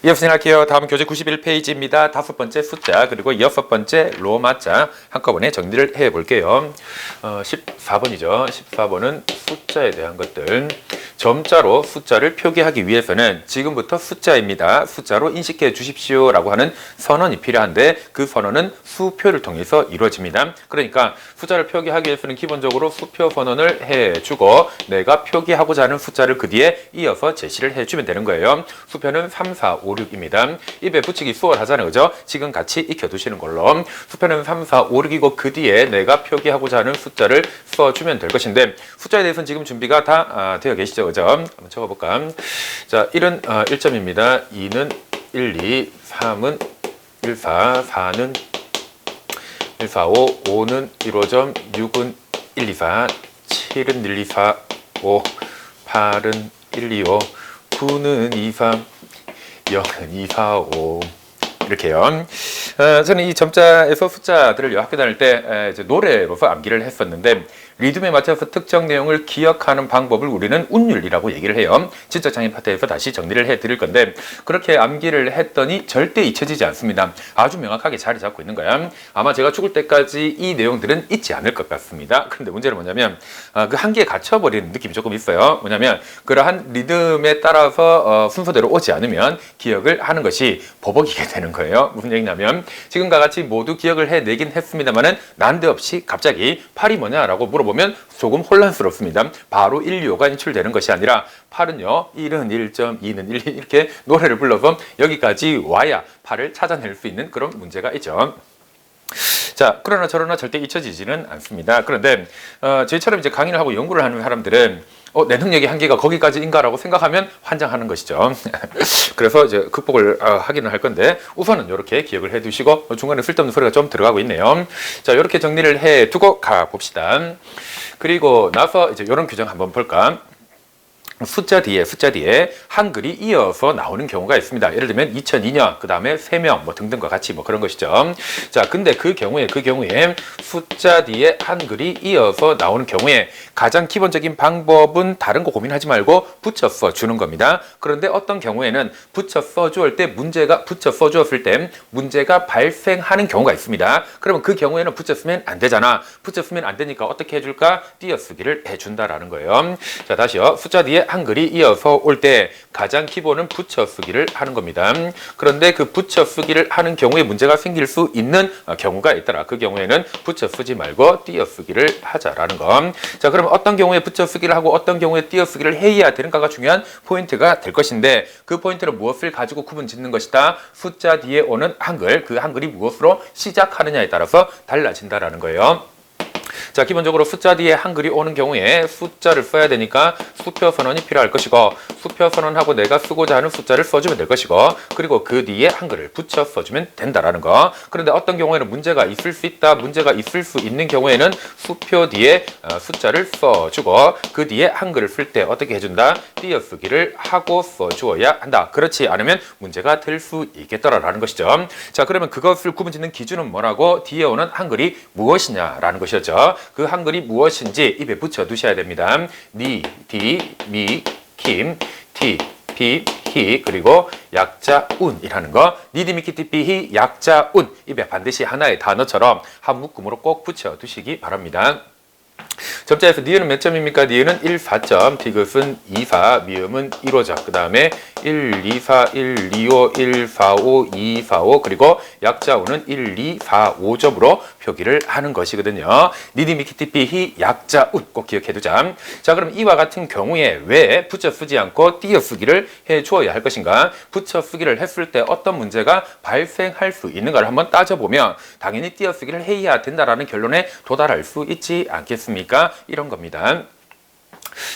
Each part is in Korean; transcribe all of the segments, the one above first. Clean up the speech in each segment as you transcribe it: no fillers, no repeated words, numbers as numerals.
이어서 진행할게요. 다음 교재 91페이지입니다. 5번째 숫자 그리고 6번째 로마자 한꺼번에 정리를 해볼게요. 14번이죠. 14번은 숫자에 대한 것들. 점자로 숫자를 표기하기 위해서는 지금부터 숫자입니다. 숫자로 인식해 주십시오 라고 하는 선언이 필요한데 그 선언은 수표를 통해서 이루어집니다. 그러니까 숫자를 표기하기 위해서는 기본적으로 수표 선언을 해주고 내가 표기하고자 하는 숫자를 그 뒤에 이어서 제시를 해주면 되는 거예요. 수표는 3, 4, 5, 6입니다. 입에 붙이기 수월하잖아요. 그죠? 지금 같이 익혀두시는 걸로. 수표는 3, 4, 5, 6이고 그 뒤에 내가 표기하고자 하는 숫자를 써주면 될 것인데 숫자에 대해서는 지금 준비가 다 되어 계시죠. 그죠? 한번 적어볼까? 자, 1은 1점입니다. 2는 1, 2, 3은 1, 4, 4는 1, 4, 5, 5는 1, 5점, 6은 1, 2, 4, 7은 1, 2, 4, 5, 8은 1, 2, 5, 9는 2, 3, 0은 2, 4, 5 이렇게요. 저는 이 점자에서 숫자들을 학교 다닐 때 이제 노래로서 암기를 했었는데 리듬에 맞춰서 특정 내용을 기억하는 방법을 우리는 운율이라고 얘기를 해요. 지적 장애 파트에서 다시 정리를 해드릴 건데 그렇게 암기를 했더니 절대 잊혀지지 않습니다. 아주 명확하게 자리 잡고 있는 거야. 아마 제가 죽을 때까지 이 내용들은 잊지 않을 것 같습니다. 그런데 문제는 뭐냐면 그 한계에 갇혀버리는 느낌이 조금 있어요. 뭐냐면 그러한 리듬에 따라서 순서대로 오지 않으면 기억을 하는 것이 버벅이게 되는 거예요. 무슨 얘기냐면 지금과 같이 모두 기억을 해내긴 했습니다만은 난데없이 갑자기 8이 뭐냐라고 물어보면 조금 혼란스럽습니다. 바로 1, 2, 5가 인출되는 것이 아니라 8은요 1은 1점, 2는 1, 이렇게 노래를 불러서 여기까지 와야 8을 찾아낼 수 있는 그런 문제가 있죠. 자, 그러나 저러나 절대 잊혀지지는 않습니다. 그런데 저희처럼 이제 강의를 하고 연구를 하는 사람들은 내 능력의 한계가 거기까지인가라고 생각하면 환장하는 것이죠. 그래서 이제 극복을 하기는 할 건데 우선은 이렇게 기억을 해두시고 중간에 쓸데없는 소리가 좀 들어가고 있네요. 자, 이렇게 정리를 해두고 가봅시다. 그리고 나서 이제 이런 규정 한번 볼까? 숫자 뒤에 한글이 이어서 나오는 경우가 있습니다. 예를 들면 2002년, 그 다음에 3명, 뭐 등등과 같이 뭐 그런 것이죠. 자, 근데 그 경우에 숫자 뒤에 한글이 이어서 나오는 경우에 가장 기본적인 방법은 다른 거 고민하지 말고 붙여 써주는 겁니다. 그런데 어떤 경우에는 붙여 써주었을 때 문제가 발생하는 경우가 있습니다. 그러면 그 경우에는 붙여 쓰면 안 되잖아. 붙여 쓰면 안 되니까 어떻게 해줄까? 띄어쓰기를 해준다라는 거예요. 자, 다시요. 숫자 뒤에 한글이 이어서 올 때 가장 기본은 붙여쓰기를 하는 겁니다. 그런데 그 붙여쓰기를 하는 경우에 문제가 생길 수 있는 경우가 있더라. 그 경우에는 붙여쓰지 말고 띄어쓰기를 하자라는 거. 자, 그럼 어떤 경우에 붙여쓰기를 하고 어떤 경우에 띄어쓰기를 해야 되는가가 중요한 포인트가 될 것인데 그 포인트는 무엇을 가지고 구분 짓는 것이다. 숫자 뒤에 오는 한글, 그 한글이 무엇으로 시작하느냐에 따라서 달라진다라는 거예요. 자, 기본적으로 숫자 뒤에 한글이 오는 경우에 숫자를 써야 되니까 수표 선언이 필요할 것이고 수표 선언하고 내가 쓰고자 하는 숫자를 써주면 될 것이고 그리고 그 뒤에 한글을 붙여 써주면 된다라는 거. 그런데 어떤 경우에는 문제가 있을 수 있다. 문제가 있을 수 있는 경우에는 수표 뒤에 숫자를 써주고 그 뒤에 한글을 쓸 때 어떻게 해준다? 띄어쓰기를 하고 써주어야 한다. 그렇지 않으면 문제가 될 수 있겠더라라는 것이죠. 자, 그러면 그것을 구분짓는 기준은 뭐라고? 뒤에 오는 한글이 무엇이냐라는 것이었죠. 그 한글이 무엇인지 입에 붙여 두셔야 됩니다. 니, 디, 미, 킴, 티, 피, 히, 그리고 약자, 운이라는 거. 니, 디, 미, 키, 티, 피, 히, 약자, 운. 입에 반드시 하나의 단어처럼 한 묶음으로 꼭 붙여 두시기 바랍니다. 점자에서 니은은 몇 점입니까? 니은은 1, 4점, 디귿은 2, 4, 미음은 1, 5점. 그 다음에 1, 2, 4, 1, 2, 5, 1, 4, 5, 2, 4, 5 그리고 약자우는 1, 2, 4, 5점으로 표기를 하는 것이거든요. 니디 미키티피 히 약자운 꼭 기억해두자. 자, 그럼 이와 같은 경우에 왜 붙여 쓰지 않고 띄어쓰기를 해주어야 할 것인가? 붙여 쓰기를 했을 때 어떤 문제가 발생할 수 있는가를 한번 따져보면 당연히 띄어쓰기를 해야 된다라는 결론에 도달할 수 있지 않겠습니까? 이런 겁니다.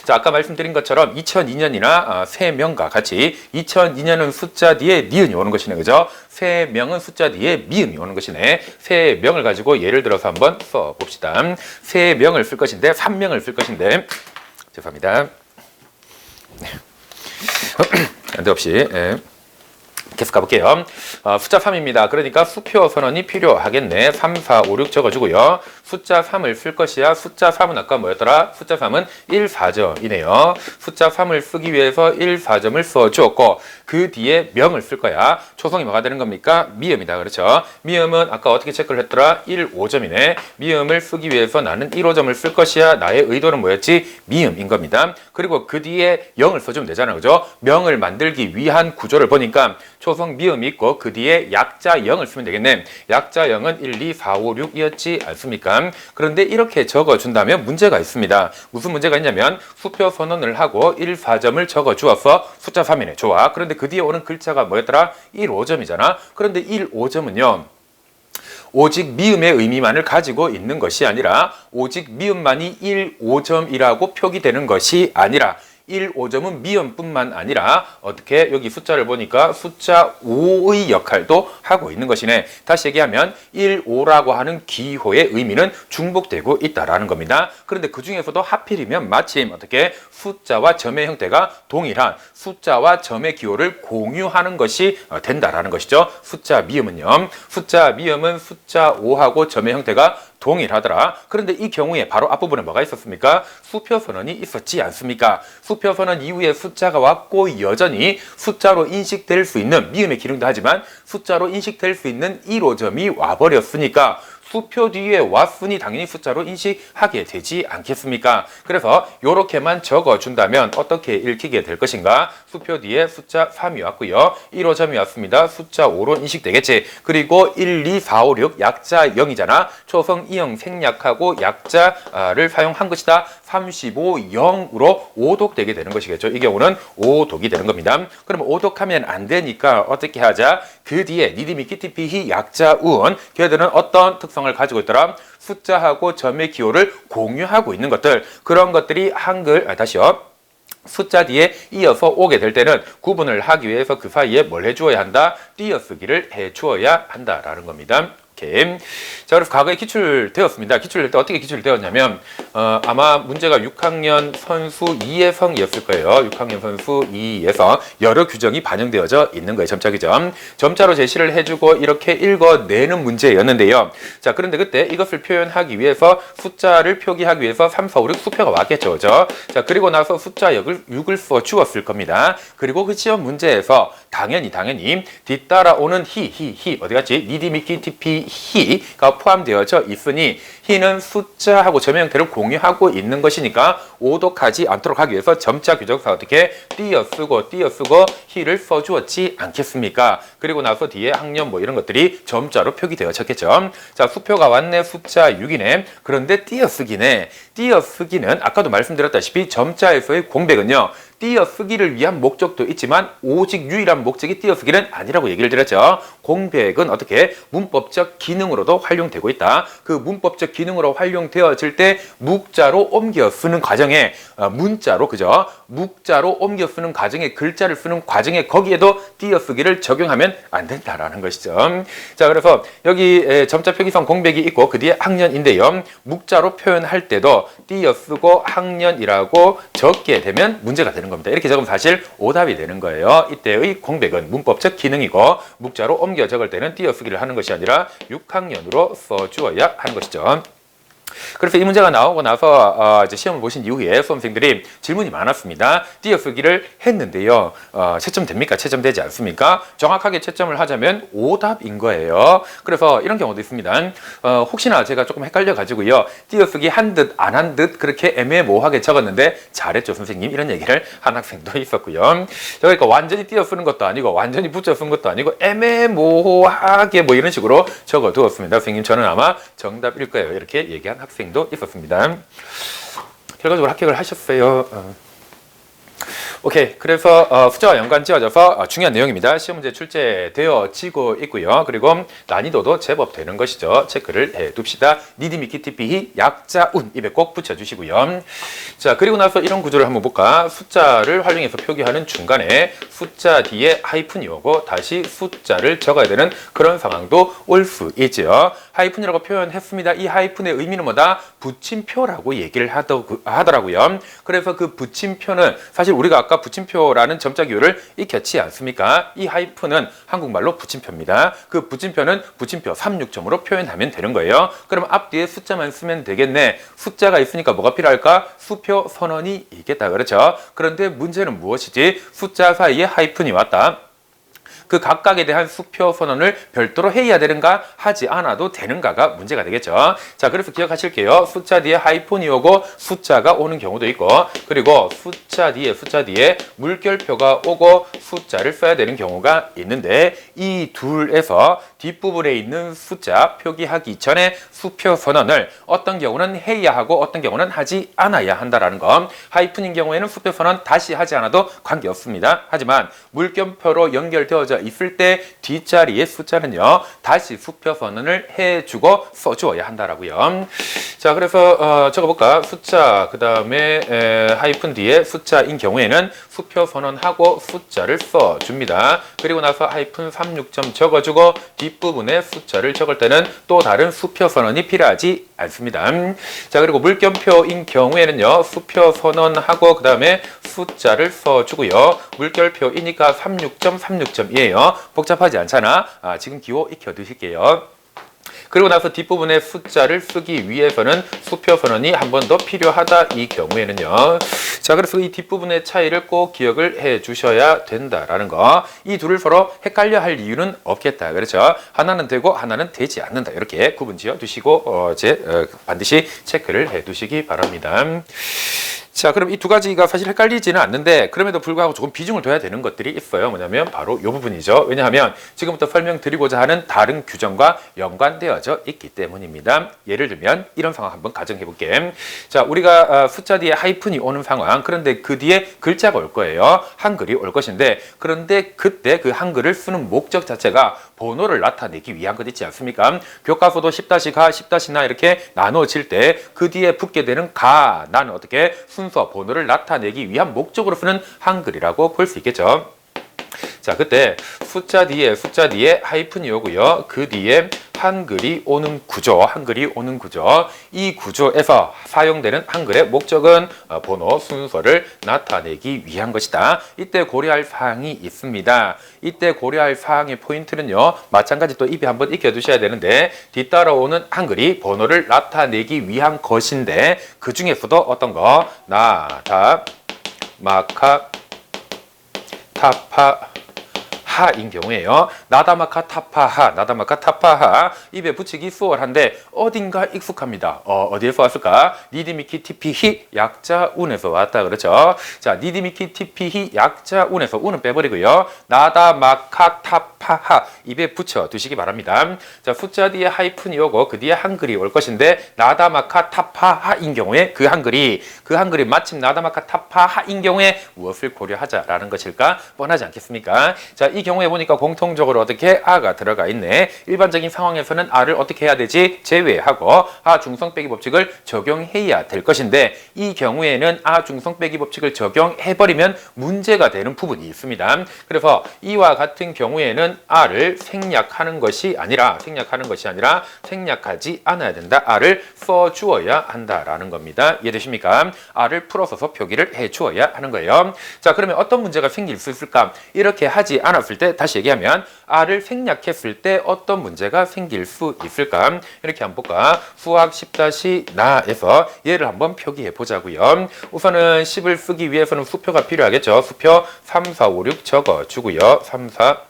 자, 아까 말씀드린 것처럼 2002년이나 3명과 같이 2002년은 숫자 뒤에 니은이 오는 것이네. 그죠? 3명은 숫자 뒤에 미음이 오는 것이네. 3명을 가지고 예를 들어서 한번 써봅시다. 3명을 쓸 것인데 3명을 쓸 것인데 죄송합니다. 난데없이 계속 가볼게요. 숫자 3입니다. 그러니까 수표 선언이 필요하겠네. 3, 4, 5, 6 적어주고요. 숫자 3을 쓸 것이야. 숫자 3은 아까 뭐였더라? 숫자 3은 1사점이네요. 숫자 3을 쓰기 위해서 1사점을 써주었고 그 뒤에 명을 쓸 거야. 초성이 뭐가 되는 겁니까? 미음이다. 그렇죠? 미음은 아까 어떻게 체크를 했더라? 1,5점이네. 미음을 쓰기 위해서 나는 1,5점을 쓸 것이야. 나의 의도는 뭐였지? 미음인 겁니다. 그리고 그 뒤에 0을 써주면 되잖아. 그죠? 명을 만들기 위한 구조를 보니까 초성 미음이 있고 그 뒤에 약자 0을 쓰면 되겠네. 약자 0은 1, 2, 4, 5, 6이었지 않습니까? 그런데 이렇게 적어준다면 문제가 있습니다. 무슨 문제가 있냐면 수표 선언을 하고 1, 4점을 적어주어서 숫자 3이네. 좋아. 그런데 그 뒤에 오는 글자가 뭐였더라? 1, 5점이잖아. 그런데 1, 5점은요. 오직 미음의 의미만을 가지고 있는 것이 아니라 오직 미음만이 1, 5점이라고 표기되는 것이 아니라 1, 5점은 미음뿐만 아니라 어떻게 여기 숫자를 보니까 숫자 5의 역할도 하고 있는 것이네. 다시 얘기하면 1, 5라고 하는 기호의 의미는 중복되고 있다라는 겁니다. 그런데 그 중에서도 하필이면 마침 어떻게 숫자와 점의 형태가 동일한 숫자와 점의 기호를 공유하는 것이 된다라는 것이죠. 숫자 미음은요. 숫자 미음은 숫자 5하고 점의 형태가 동일하더라. 그런데 이 경우에 바로 앞부분에 뭐가 있었습니까? 수표 선언이 있었지 않습니까? 수표 선언 이후에 숫자가 왔고 여전히 숫자로 인식될 수 있는 미음의 기능도 하지만 숫자로 인식될 수 있는 1호점이 와버렸으니까 수표 뒤에 왔으니 당연히 숫자로 인식하게 되지 않겠습니까? 그래서 이렇게만 적어준다면 어떻게 읽히게 될 것인가? 수표 뒤에 숫자 3이 왔고요. 1호점이 왔습니다. 숫자 5로 인식되겠지. 그리고 1, 2, 4, 5, 6 약자 0이잖아. 초성 이형 생략하고 약자를 사용한 것이다. 35, 0으로 오독되게 되는 것이겠죠. 이 경우는 오독이 되는 겁니다. 그러면 오독하면 안 되니까 어떻게 하자? 그 뒤에 니디미 키티피히 약자 우은 걔들은 어떤 특성을 가지고 있더라? 숫자하고 점의 기호를 공유하고 있는 것들 그런 것들이 한글 다시요. 숫자 뒤에 이어서 오게 될 때는 구분을 하기 위해서 그 사이에 뭘 해주어야 한다? 띄어쓰기를 해주어야 한다라는 겁니다. 오케이. 자, 그래서 과거에 기출되었습니다. 기출될 때 어떻게 기출되었냐면 아마 문제가 6학년 선수 2예성이었을 거예요. 6학년 선수 2예성 여러 규정이 반영되어져 있는 거예요. 점자 규정. 점자로 제시를 해주고 이렇게 읽어내는 문제였는데요. 자, 그런데 그때 이것을 표현하기 위해서 숫자를 표기하기 위해서 3, 4, 5, 6 수표가 왔겠죠. 그죠? 자, 그리고 나서 숫자 6을 써 주었을 겁니다. 그리고 그 시험 문제에서 당연히 뒤따라오는 히 어디 갔지? 니디미키 티피 히가 포함되어져 있으니 히는 숫자하고 점의 형태를 공유하고 있는 것이니까 오독하지 않도록 하기 위해서 점자 규정상 어떻게 띄어쓰고 히를 써주었지 않겠습니까? 그리고 나서 뒤에 학년 뭐 이런 것들이 점자로 표기되어졌겠죠. 자, 수표가 왔네. 숫자 6이네. 그런데 띄어쓰기네. 띄어쓰기는 아까도 말씀드렸다시피 점자에서의 공백은요. 띄어쓰기를 위한 목적도 있지만 오직 유일한 목적이 띄어쓰기는 아니라고 얘기를 드렸죠. 공백은 어떻게 문법적 기능으로도 활용되고 있다. 그 문법적 기능으로 활용되어질 때 묵자로 옮겨 쓰는 과정에 문자로 그죠? 묵자로 옮겨 쓰는 과정에 글자를 쓰는 과정에 거기에도 띄어쓰기를 적용하면 안 된다라는 것이죠. 자, 그래서 여기 점자 표기성 공백이 있고 그 뒤에 학년인데요. 묵자로 표현할 때도 띄어쓰고 학년이라고 적게 되면 문제가 되는 겁니다. 이렇게 적으면 사실 오답이 되는 거예요. 이때의 공백은 문법적 기능이고 묵자로 옮겨 적을 때는 띄어쓰기를 하는 것이 아니라 6학년으로 써주어야 하는 것이죠. 그래서 이 문제가 나오고 나서 이제 시험을 보신 이후에 수험생들이 질문이 많았습니다. 띄어쓰기를 했는데요. 채점 됩니까? 채점 되지 않습니까? 정확하게 채점을 하자면 오답인 거예요. 그래서 이런 경우도 있습니다. 혹시나 제가 조금 헷갈려가지고요. 띄어쓰기 한 듯 안 한 듯 그렇게 애매모호하게 적었는데 잘했죠 선생님 이런 얘기를 한 학생도 있었고요. 그러니까 완전히 띄어쓰는 것도 아니고 완전히 붙여 쓴 것도 아니고 애매모호하게 뭐 이런 식으로 적어두었습니다. 선생님 저는 아마 정답일 거예요. 이렇게 얘기한 학생도 있었습니다. 결과적으로 합격을 하셨어요. 오케이. 그래서 숫자와 연관 지어져서 중요한 내용입니다. 시험 문제 출제되어지고 있고요. 그리고 난이도도 제법 되는 것이죠. 체크를 해둡시다. 니디미키티피히 약자운 입에 꼭 붙여주시고요. 자, 그리고 나서 이런 구조를 한번 볼까? 숫자를 활용해서 표기하는 중간에 숫자 뒤에 하이픈이 오고 다시 숫자를 적어야 되는 그런 상황도 올 수 있죠. 하이픈이라고 표현했습니다. 이 하이픈의 의미는 뭐다? 붙임표라고 얘기를 하더라고요. 그래서 그 붙임표는 사실 우리가 아까 붙임표라는 점자 기호를 익혔지 않습니까? 이 하이픈은 한국말로 붙임표입니다. 그 붙임표는 붙임표 36점으로 표현하면 되는 거예요. 그럼 앞뒤에 숫자만 쓰면 되겠네. 숫자가 있으니까 뭐가 필요할까? 수표 선언이 있겠다. 그렇죠? 그런데 문제는 무엇이지? 숫자 사이에 하이픈이 왔다. 그 각각에 대한 수표 선언을 별도로 해야 되는가 하지 않아도 되는가가 문제가 되겠죠. 자, 그래서 기억하실게요. 숫자 뒤에 하이픈이 오고 숫자가 오는 경우도 있고, 그리고 숫자 뒤에 물결표가 오고 숫자를 써야 되는 경우가 있는데, 이 둘에서 뒷부분에 있는 숫자 표기하기 전에 수표 선언을 어떤 경우는 해야 하고 어떤 경우는 하지 않아야 한다라는 거. 하이픈인 경우에는 수표 선언 다시 하지 않아도 관계없습니다. 하지만 물결표로 연결되어져 있을 때 뒷자리의 숫자는요, 다시 수표 선언을 해주고 써주어야 한다라고요. 자, 그래서 적어볼까? 숫자, 그 다음에 하이픈 뒤에 숫자인 경우에는 수표 선언하고 숫자를 써줍니다. 그리고 나서 하이픈 36점 적어주고 뒷부분에 숫자를 적을 때는 또 다른 수표 선언이 필요하지 않습니다. 자, 그리고 물결표인 경우에는요, 수표 선언하고 그 다음에 숫자를 써주고요. 물결표이니까 36.36점이에요. 복잡하지 않잖아. 지금 기호 익혀두실게요. 그리고 나서 뒷부분에 숫자를 쓰기 위해서는 수표 선언이 한 번 더 필요하다, 이 경우에는요. 자, 그래서 이 뒷부분의 차이를 꼭 기억을 해 주셔야 된다라는 거. 이 둘을 서로 헷갈려 할 이유는 없겠다. 그렇죠? 하나는 되고 하나는 되지 않는다. 이렇게 구분 지어 두시고 반드시 체크를 해 두시기 바랍니다. 자, 그럼 이 두 가지가 사실 헷갈리지는 않는데, 그럼에도 불구하고 조금 비중을 둬야 되는 것들이 있어요. 뭐냐면 바로 이 부분이죠. 왜냐하면 지금부터 설명드리고자 하는 다른 규정과 연관되어져 있기 때문입니다. 예를 들면 이런 상황 한번 가정해 볼게. 자, 우리가 숫자 뒤에 하이픈이 오는 상황, 그런데 그 뒤에 글자가 올 거예요. 한글이 올 것인데, 그런데 그때 그 한글을 쓰는 목적 자체가 번호를 나타내기 위한 것 있지 않습니까? 교과서도 10-가, 10-나 이렇게 나눠질 때 그 뒤에 붙게 되는 가, 나는 어떻게 순서, 번호를 나타내기 위한 목적으로 쓰는 한글이라고 볼 수 있겠죠. 자, 그때 숫자 뒤에 하이픈이 오고요. 그 뒤에 한글이 오는 구조, 이 구조에서 사용되는 한글의 목적은 번호, 순서를 나타내기 위한 것이다. 이때 고려할 사항이 있습니다. 이때 고려할 사항의 포인트는요, 마찬가지 또 입에 한번 익혀두셔야 되는데, 뒤따라오는 한글이 번호를 나타내기 위한 것인데, 그 중에서도 어떤 거? 나다, 마카, 타파, 하인 경우에요. 나다마카 타파하 입에 붙이기 수월한데 어딘가 익숙합니다. 어디에서 왔을까? 니디미키 티피히 약자 운에서 왔다. 그렇죠? 자, 니디미키 티피히 약자 운에서 운은 빼버리고요. 나다마카 타파하 입에 붙여 두시기 바랍니다. 자, 숫자 뒤에 하이픈이 오고 그 뒤에 한글이 올 것인데, 나다마카 타파하인 경우에 그 한글이 마침 나다마카 타파하인 경우에 무엇을 고려하자라는 것일까? 뻔하지 않겠습니까? 자, 이 경우에 보니까 공통적으로 어떻게 아가 들어가 있네. 일반적인 상황에서는 아를 어떻게 해야 되지? 제외하고 아 중성 빼기 법칙을 적용해야 될 것인데, 이 경우에는 아 중성 빼기 법칙을 적용해버리면 문제가 되는 부분이 있습니다. 그래서 이와 같은 경우에는 아를 생략하는 것이 아니라 생략하지 않아야 된다. 아를 써주어야 한다라는 겁니다. 이해되십니까? 아를 풀어서 표기를 해주어야 하는 거예요. 자, 그러면 어떤 문제가 생길 수 있을까? 이렇게 하지 않았을 때, 다시 얘기하면 R을 생략했을 때 어떤 문제가 생길 수 있을까? 이렇게 한번 볼까? 수학 10-나에서 얘를 한번 표기해 보자고요. 우선은 10을 쓰기 위해서는 수표가 필요하겠죠. 수표 3, 4, 5, 6 적어주고요. 3, 4,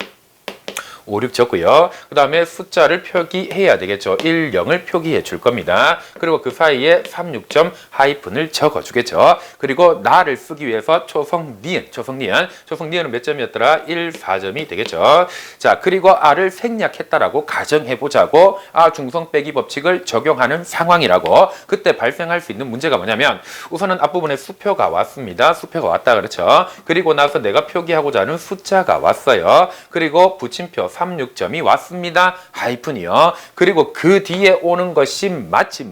5, 6 적고요. 그 다음에 숫자를 표기해야 되겠죠. 1, 0을 표기해 줄 겁니다. 그리고 그 사이에 3, 6점 하이픈을 적어주겠죠. 그리고 나를 쓰기 위해서 초성 니은은 몇 점이었더라? 1, 4점이 되겠죠. 자, 그리고 R을 생략했다라고 가정해보자고 아 중성 빼기 법칙을 적용하는 상황이라고. 그때 발생할 수 있는 문제가 뭐냐면, 우선은 앞부분에 수표가 왔습니다. 수표가 왔다 그렇죠. 그리고 나서 내가 표기하고자 하는 숫자가 왔어요. 그리고 붙임표 36점이 왔습니다. 하이픈이요. 그리고 그 뒤에 오는 것이 마침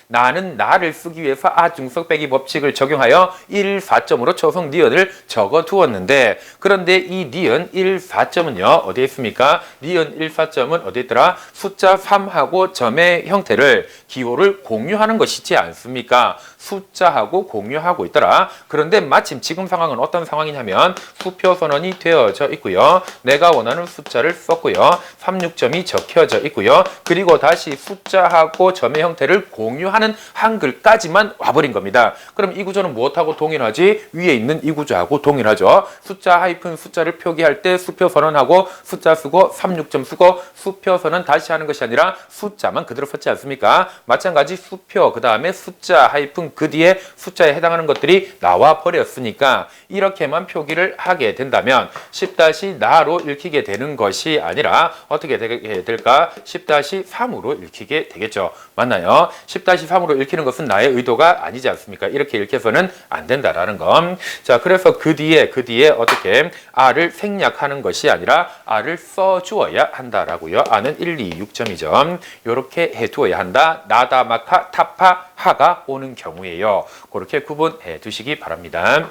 나는 나를 쓰기 위해서 아중석 빼기 법칙을 적용하여 1, 4점으로 초성 니은을 적어 두었는데 그런데 이 니은 1, 4점은요 어디에 있습니까? 니은 1, 4점은 어디 있더라? 숫자 3하고 점의 형태를 기호를 공유하는 것이지 않습니까? 숫자하고 공유하고 있더라. 그런데 마침 지금 상황은 어떤 상황이냐면 수표 선언이 되어져 있고요. 내가 원하는 숫자를 썼고요. 36점이 적혀져 있고요. 그리고 다시 숫자하고 점의 형태를 공유하는 한글까지만 와버린 겁니다. 그럼 이 구조는 무엇하고 동일하지? 위에 있는 이 구조하고 동일하죠. 숫자 하이픈 숫자를 표기할 때 수표 선언하고 숫자 쓰고 36점 쓰고 수표 선언 다시 하는 것이 아니라 숫자만 그대로 썼지 않습니까? 마찬가지 수표 그 다음에 숫자 하이픈 그 뒤에 숫자에 해당하는 것들이 나와 버렸으니까 이렇게만 표기를 하게 된다면 10-나로 읽히게 되는 것이 아니라 어떻게 되게 될까? 10-3으로 읽히게 되겠죠. 맞나요? 10-3으로 읽히는 것은 나의 의도가 아니지 않습니까? 이렇게 읽혀서는 안 된다라는 건. 자, 그래서 그 뒤에 어떻게 R을 생략하는 것이 아니라 R을 써주어야 한다라고요. R는 1, 2, 6점이죠. 이렇게 해두어야 한다. 나다, 마카, 타파, 하가 오는 경우에요. 그렇게 구분해 두시기 바랍니다.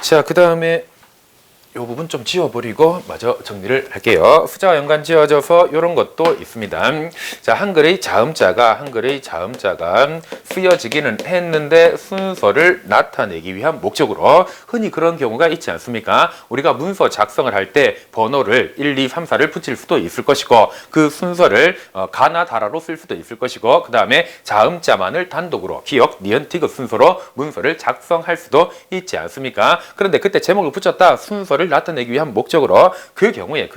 자, 그 다음에 이 부분 좀 지워버리고 마저 정리를 할게요. 숫자와 연관 지어져서 이런 것도 있습니다. 자, 한글의 자음자가 쓰여지기는 했는데 순서를 나타내기 위한 목적으로 흔히 그런 경우가 있지 않습니까? 우리가 문서 작성을 할 때 번호를 1, 2, 3, 4를 붙일 수도 있을 것이고 그 순서를 가나 다라로 쓸 수도 있을 것이고 그 다음에 자음자만을 단독으로 기역, 니은, 디귿 순서로 문서를 작성할 수도 있지 않습니까? 그런데 그때 제목을 붙였다 순서를 나타내기 위한 목적으로 그 경우에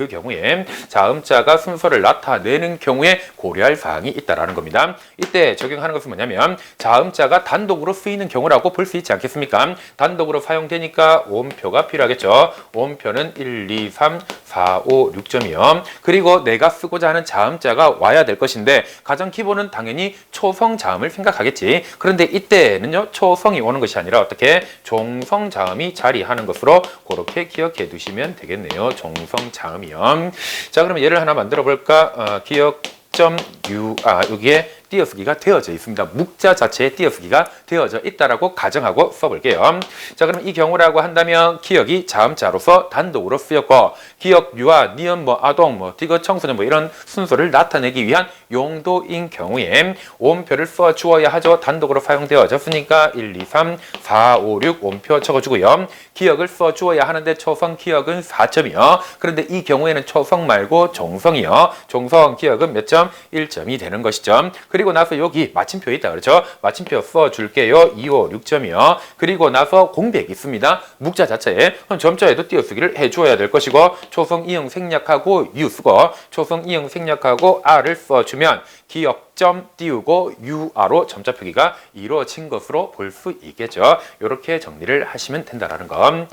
자음자가 순서를 나타내는 경우에 고려할 사항이 있다라는 겁니다. 이때 적용하는 것은 뭐냐면 자음자가 단독으로 쓰이는 경우라고 볼 수 있지 않겠습니까? 단독으로 사용되니까 오음표가 필요하겠죠. 오음표는 1, 2, 3, 4, 5, 6점이요. 그리고 내가 쓰고자 하는 자음자가 와야 될 것인데 가장 기본은 당연히 초성 자음을 생각하겠지. 그런데 이때는요 초성이 오는 것이 아니라 어떻게 종성 자음이 자리하는 것으로 그렇게 기억해 두시면 되겠네요. 종성 자음이요. 자, 그러면 예를 하나 만들어 볼까? 여기에 띄어쓰기가 되어져 있습니다. 묵자 자체에 띄어쓰기가 되어져 있다라고 가정하고 써볼게요. 자, 그럼 이 경우라고 한다면 기역이 자음자로서 단독으로 쓰였고 기역, 유아, 니은, 아동, 디귿, 청소년 이런 순서를 나타내기 위한 용도인 경우에 오음표를 써 주어야 하죠. 단독으로 사용되어졌으니까 1, 2, 3, 4, 5, 6 오음표 적어주고요. 기역을 써 주어야 하는데 초성 기역은 4점이요. 그런데 이 경우에는 초성 말고 종성이요. 종성 기역은 몇 점? 1점이 되는 것이죠. 그리고 나서 여기 마침표 있다 그렇죠? 마침표 써줄게요. 2, 5, 6점이요. 그리고 나서 공백 있습니다. 묵자 자체에 그럼 점자에도 띄어쓰기를 해주어야 될 것이고 초성 이응 생략하고 유 쓰고 초성 이응 생략하고 R을 써주면 기역점 띄우고 UR로 점자 표기가 이루어진 것으로 볼 수 있겠죠. 이렇게 정리를 하시면 된다라는 거.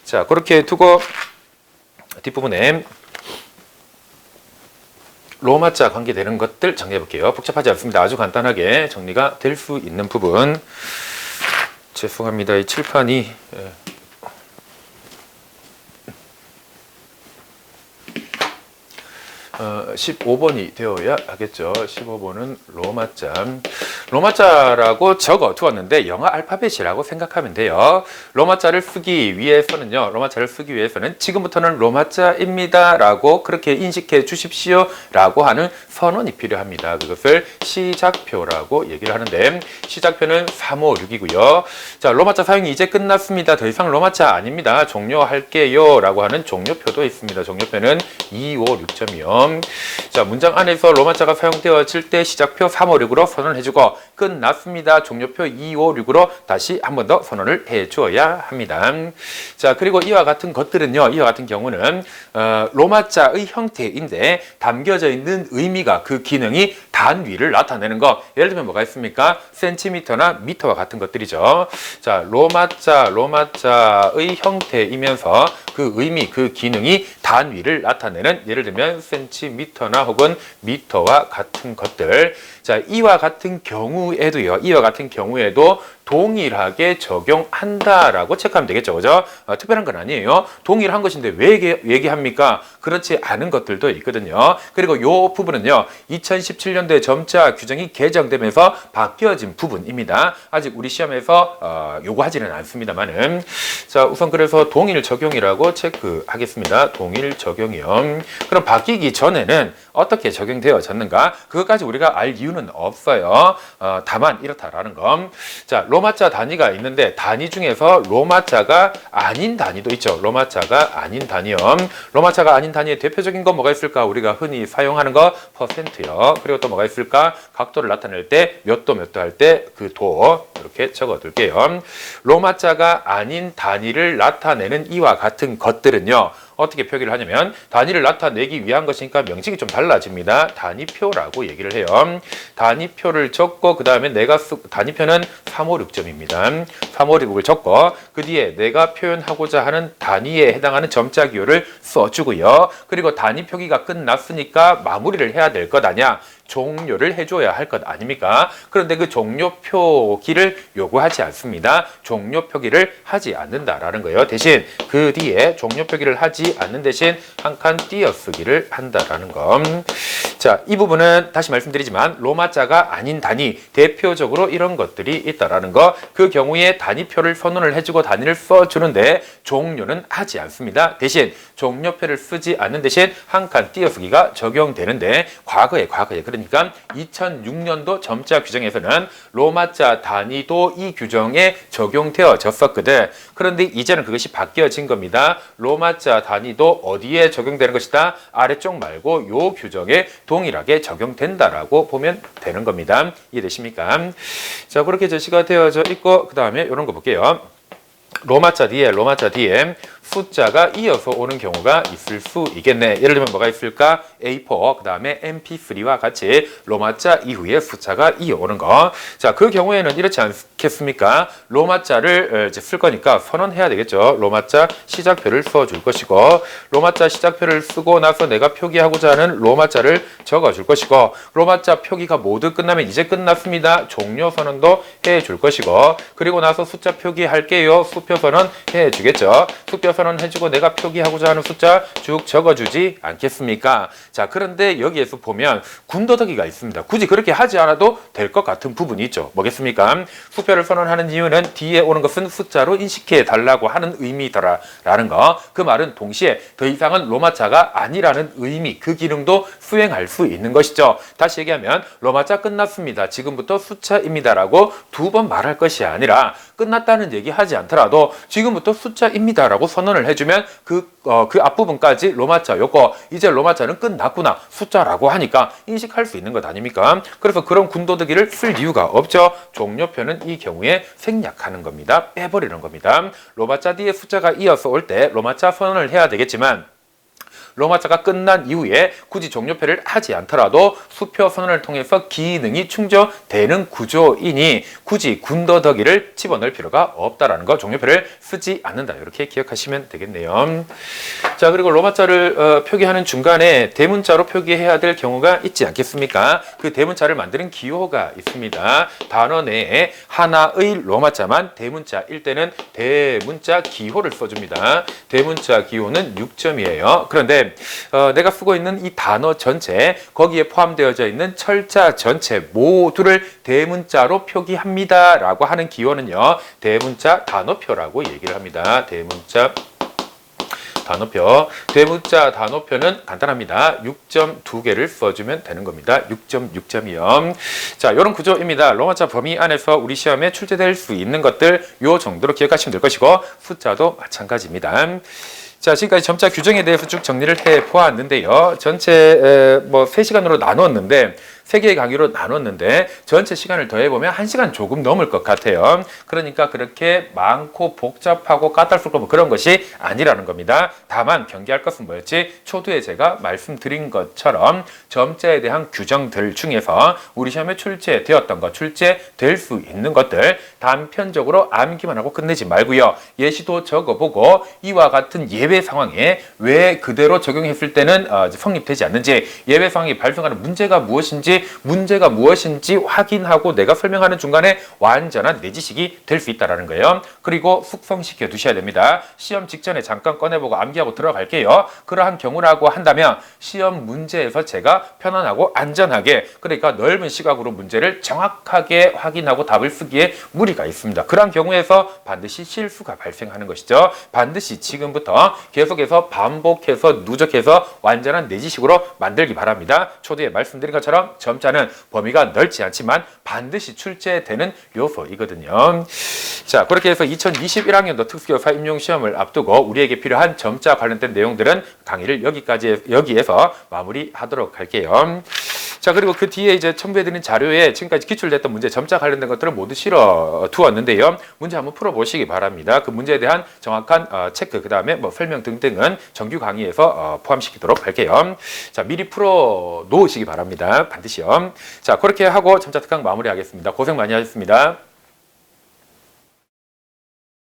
자, 그렇게 두고 뒷부분에 로마자 관계되는 것들 정리해 볼게요. 복잡하지 않습니다. 아주 간단하게 정리가 될 수 있는 부분. 죄송합니다. 이 칠판이 15번이 되어야 하겠죠. 15번은 로마자라고 적어 두었는데 영어 알파벳이라고 생각하면 돼요. 로마자를 쓰기 위해서는 지금부터는 로마자입니다 라고 그렇게 인식해 주십시오 라고 하는 선언이 필요합니다. 그것을 시작표라고 얘기를 하는데 시작표는 3, 5, 6이고요. 자, 로마자 사용이 이제 끝났습니다. 더 이상 로마자 아닙니다. 종료할게요 라고 하는 종료표도 있습니다. 종료표는 2, 5, 6점이요. 자, 문장 안에서 로마자가 사용되어질 때 시작표 3, 5, 6으로 선언을 해주고 끝났습니다. 종료표 2, 5, 6으로 다시 한 번 더 선언을 해주어야 합니다. 자, 그리고 이와 같은 것들은요. 이와 같은 경우는 로마자의 형태인데 담겨져 있는 의미가 그 기능이 단위를 나타내는 거. 예를 들면 뭐가 있습니까? 센티미터나 미터와 같은 것들이죠. 자, 로마자의 형태이면서 그 의미, 그 기능이 단위를 나타내는 예를 들면 센티미터나 혹은 미터와 같은 것들. 자, 이와 같은 경우에도요. 이와 같은 경우에도 동일하게 적용한다라고 체크하면 되겠죠. 그죠? 특별한 건 아니에요. 동일한 것인데 왜 얘기합니까? 그렇지 않은 것들도 있거든요. 그리고 요 부분은요. 2017년도에 점자 규정이 개정되면서 바뀌어진 부분입니다. 아직 우리 시험에서 요구하지는 않습니다만은. 자, 우선 그래서 동일 적용이라고 체크하겠습니다. 동일 적용이요. 그럼 바뀌기 전에는 어떻게 적용되어졌는가? 그것까지 우리가 알 이유는 없어요. 다만 이렇다라는 거. 자, 로마자 단위가 있는데 단위 중에서 로마자가 아닌 단위도 있죠. 로마자가 아닌 단위요. 로마자가 아닌 단위의 대표적인 건 뭐가 있을까? 우리가 흔히 사용하는 거 퍼센트요. 그리고 또 뭐가 있을까? 각도를 나타낼 때 몇 도 몇 도 할 때 그 도 이렇게 적어둘게요. 로마자가 아닌 단위를 나타내는 이와 같은 것들은요. 어떻게 표기를 하냐면 단위를 나타내기 위한 것이니까 명칭이 좀 달라집니다. 단위표라고 얘기를 해요. 단위표를 적고 그 다음에 내가 단위표는 356점입니다. 356을 적고 그 뒤에 내가 표현하고자 하는 단위에 해당하는 점자 기호를 써주고요. 그리고 단위 표기가 끝났으니까 마무리를 해야 될 것 아니야. 종료를 해줘야 할 것 아닙니까? 그런데 그 종료 표기를 요구하지 않습니다. 종료 표기를 하지 않는다라는 거예요. 대신 그 뒤에 종료 표기를 하지 않는 대신 한 칸 띄어쓰기를 한다라는 거. 자, 이 부분은 다시 말씀드리지만 로마자가 아닌 단위, 대표적으로 이런 것들이 있다라는 거. 그 경우에 단위표를 선언을 해주고 단위를 써주는데 종료는 하지 않습니다. 대신 종료표를 쓰지 않는 대신 한 칸 띄어쓰기가 적용되는데 과거에 그러니까 2006년도 점자 규정에서는 로마자 단위도 이 규정에 적용되어졌었거든. 그런데 이제는 그것이 바뀌어진 겁니다. 로마자 단위도 어디에 적용되는 것이다? 아래쪽 말고 요 규정에 동일하게 적용된다라고 보면 되는 겁니다. 이해되십니까? 자, 그렇게 제시가 되어져 있고 그 다음에 이런 거 볼게요. 로마자 뒤에 숫자가 이어서 오는 경우가 있을 수 있겠네. 예를 들면 뭐가 있을까? A4, 그 다음에 MP3와 같이 로마자 이후에 숫자가 이어오는 거. 자, 그 경우에는 이렇지 않겠습니까? 로마자를 이제 쓸 거니까 선언해야 되겠죠. 로마자 시작표를 써줄 것이고, 로마자 시작표를 쓰고 나서 내가 표기하고자 하는 로마자를 적어줄 것이고, 로마자 표기가 모두 끝나면 이제 끝났습니다. 종료 선언도 해줄 것이고, 그리고 나서 숫자 표기할게요. 수표 선언 해주겠죠. 수표 선언 해주고 내가 표기하고자 하는 숫자 쭉 적어주지 않겠습니까? 자, 그런데 여기에서 보면 군더더기가 있습니다. 굳이 그렇게 하지 않아도 될 것 같은 부분이 있죠. 뭐겠습니까? 수표를 선언하는 이유는 뒤에 오는 것은 숫자로 인식해 달라고 하는 의미더라라는 거. 그 말은 동시에 더 이상은 로마자가 아니라는 의미, 그 기능도 수행할 수 있는 것이죠. 다시 얘기하면 로마자 끝났습니다. 지금부터 숫자입니다라고 두 번 말할 것이 아니라 끝났다는 얘기 하지 않더라도 지금부터 숫자입니다라고 선언을 해주면 그 앞부분까지 로마자였고 이제 로마자는 끝났구나 숫자라고 하니까 인식할 수 있는 것 아닙니까? 그래서 그런 군더더기를 쓸 이유가 없죠. 종료표는 이 경우에 생략하는 겁니다. 빼버리는 겁니다. 로마자 뒤에 숫자가 이어서 올 때 로마자 선언을 해야 되겠지만 로마자가 끝난 이후에 굳이 종료표를 하지 않더라도 수표 선언을 통해서 기능이 충족되는 구조이니 굳이 군더더기를 집어넣을 필요가 없다라는 거, 종료표를 쓰지 않는다. 이렇게 기억하시면 되겠네요. 자, 그리고 로마자를 표기하는 중간에 대문자로 표기해야 될 경우가 있지 않겠습니까? 그 대문자를 만드는 기호가 있습니다. 단어 내에 하나의 로마자만 대문자일 때는 대문자 기호를 써줍니다. 대문자 기호는 6점이에요. 그런데 내가 쓰고 있는 이 단어 전체, 거기에 포함되어져 있는 철자 전체 모두를 대문자로 표기합니다 라고 하는 기호는요, 대문자 단어표라고 얘기를 합니다. 대문자 단어표. 대문자 단어표는 간단합니다. 6점 2개를 써주면 되는 겁니다. 6.6점이요. 자, 이런 구조입니다. 로마자 범위 안에서 우리 시험에 출제될 수 있는 것들 요 정도로 기억하시면 될 것이고 숫자도 마찬가지입니다. 자, 지금까지 점자 규정에 대해서 쭉 정리를 해 보았는데요. 전체 3시간으로 나누었는데 3개의 강의로 나눴는데 전체 시간을 더해보면 1시간 조금 넘을 것 같아요. 그러니까 그렇게 많고 복잡하고 까탈스럽고 그런 것이 아니라는 겁니다. 다만 경계할 것은 뭐였지? 초두에 제가 말씀드린 것처럼 점자에 대한 규정들 중에서 우리 시험에 출제되었던 것, 출제될 수 있는 것들 단편적으로 암기만 하고 끝내지 말고요. 예시도 적어보고 이와 같은 예외 상황에 왜 그대로 적용했을 때는 성립되지 않는지, 예외 상황이 발생하는 문제가 무엇인지 확인하고 내가 설명하는 중간에 완전한 내지식이 될 수 있다는 거예요. 그리고 숙성시켜 두셔야 됩니다. 시험 직전에 잠깐 꺼내보고 암기하고 들어갈게요. 그러한 경우라고 한다면 시험 문제에서 제가 편안하고 안전하게, 그러니까 넓은 시각으로 문제를 정확하게 확인하고 답을 쓰기에 무리가 있습니다. 그러한 경우에서 반드시 실수가 발생하는 것이죠. 반드시 지금부터 계속해서 반복해서 누적해서 완전한 내지식으로 만들기 바랍니다. 초대에 말씀드린 것처럼 점자는 범위가 넓지 않지만 반드시 출제되는 요소이거든요. 자, 그렇게 해서 2021학년도 특수교사 임용시험을 앞두고 우리에게 필요한 점자 관련된 내용들은 강의를 여기에서 마무리하도록 할게요. 자, 그리고 그 뒤에 이제 첨부해드린 자료에 지금까지 기출됐던 문제, 점자 관련된 것들을 모두 실어 두었는데요. 문제 한번 풀어보시기 바랍니다. 그 문제에 대한 정확한 체크, 그 다음에 뭐 설명 등등은 정규 강의에서 포함시키도록 할게요. 자, 미리 풀어 놓으시기 바랍니다. 반드시요. 자, 그렇게 하고 점자 특강 마무리하겠습니다. 고생 많이 하셨습니다.